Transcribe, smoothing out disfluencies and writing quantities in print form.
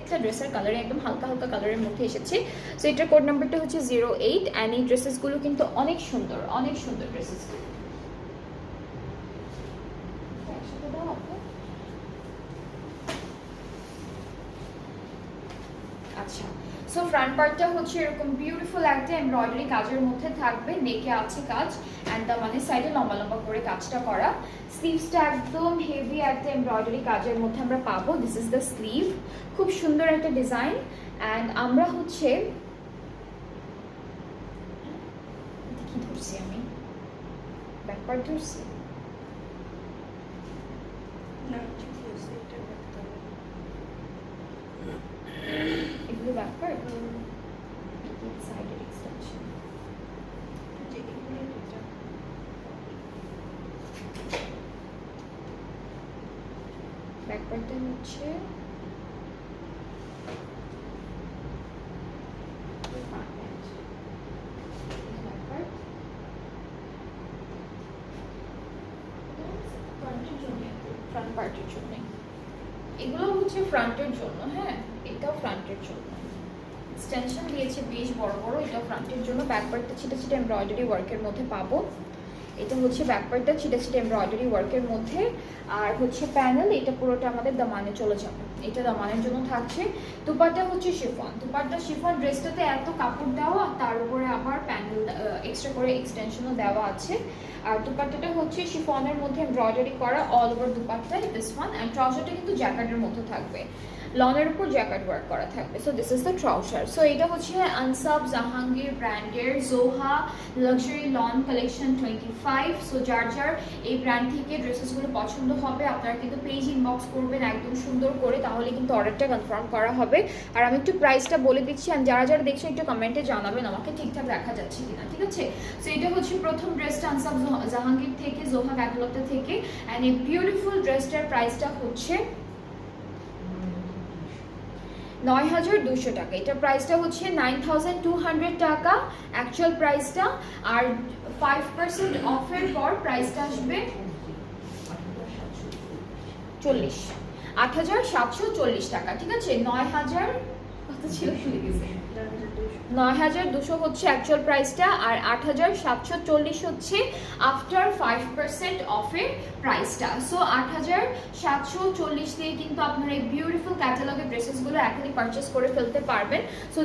প্রত্যেকটা ড্রেসের কালারে একদম হালকা হালকা কালারের মধ্যে এসেছে। সো এটার কোড নাম্বারটা হচ্ছে 08 অ্যান্ড এই ড্রেসেসগুলো কিন্তু অনেক সুন্দর ড্রেসেসগুলো। আচ্ছা, সো ফ্রন্ট পার্টটা হচ্ছে এরকম বিউটিফুল একটা এমব্রয়ডারি কাজের মধ্যে থাকবে, নেকে আছে কাজ অ্যান্ড দামানের সাইডে লম্বা লম্বা করে কাজটা করা। স্লিভসটা একদম হেভি একটা এমব্রয়ডারি কাজের মধ্যে আমরা পাবো। দিস ইজ দ্য স্লিভ, খুব সুন্দর একটা ডিজাইন। অ্যান্ড আমরা হচ্ছে কি ধরছি, আমি ব্যাক পার্ট ধরছি এগুলো ব্যাক পার্ট, সাইডের এক্সটেনশন। ব্যাক পার্টটা হচ্ছে ফ্রন্ট পার্টের জন্য, এগুলো হচ্ছে ফ্রন্টের জন্য। হ্যাঁ, এটাও ফ্রন্টের জন্য, এক্সটেনশন দিয়েছে বেশ বড় বড়, এটা ফ্রন্টের জন্য। ব্যাক পার্টটা ছিটা ছিটা এমব্রয়ডারি ওয়ার্কের মধ্যে পাবো। এটা হচ্ছে ব্যাক পার্টটা ছিটা ছিটা এমব্রয়ডারি ওয়ার্কের মধ্যে। আর হচ্ছে প্যানেল, এটা পুরোটা আমাদের দামানে চলে যাবে, এটা দামানের জন্য থাকছে। দুপাট্টা হচ্ছে শিফন, দুপাট্টা শিফন। ড্রেসটাতে এত কাপড় দেওয়া, তার উপরে আবার প্যানেল এক্সট্রা করে এক্সটেনশনও দেওয়া আছে। আর দুপাট্টাটা হচ্ছে শিফনের মধ্যে এমব্রয়ডারি করা অল ওভার দুপাট্টায়, দিস ওয়ান। অ্যান্ড ট্রাউজারটা কিন্তু জ্যাকেটের মধ্যে থাকবে, লনের উপর জ্যাকেট ওয়ার্ক করা থাকবে। So this is the trouser. So এটা হচ্ছে আনসাব জাহাঙ্গীর ব্র্যান্ডের Zoha luxury lawn collection 25। So যার যার এই ব্র্যান্ড থেকে ড্রেসেসগুলো পছন্দ হবে, আপনারা কিন্তু পেজ ইনবক্স করবেন একদম সুন্দর করে, তাহলে কিন্তু অর্ডারটা কনফার্ম করা হবে। আর আমি একটু প্রাইসটা বলে দিচ্ছি, আর যারা যারা দেখছেন একটু কমেন্টে জানাবেন আমাকে ঠিকঠাক দেখা যাচ্ছে কিনা, ঠিক আছে? সো এটা হচ্ছে প্রথম ড্রেসটা আনসাব জাহাঙ্গীর থেকে, জোহা ক্যাটালগটা থেকে। অ্যান্ড এই বিউটিফুল ড্রেসটার প্রাইসটা হচ্ছে 9200 টাকা। এটার প্রাইসটা হচ্ছে 9200 টাকা অ্যাকচুয়াল প্রাইসটা। আর 5% অফের পর প্রাইসটা আসবে 8740 টাকা, ঠিক আছে? 9000 কত ছিল, 9200 হচ্ছে অ্যাকচুয়াল প্রাইসটা, আর 8740 হচ্ছে আফটার 5% অফের প্রাইসটা। সো 8740 দিয়ে কিন্তু আপনারা এই বিউটিফুল ক্যাটালগের ড্রেসেসগুলো এখনই পারচেস করে ফেলতে পারবেন। সো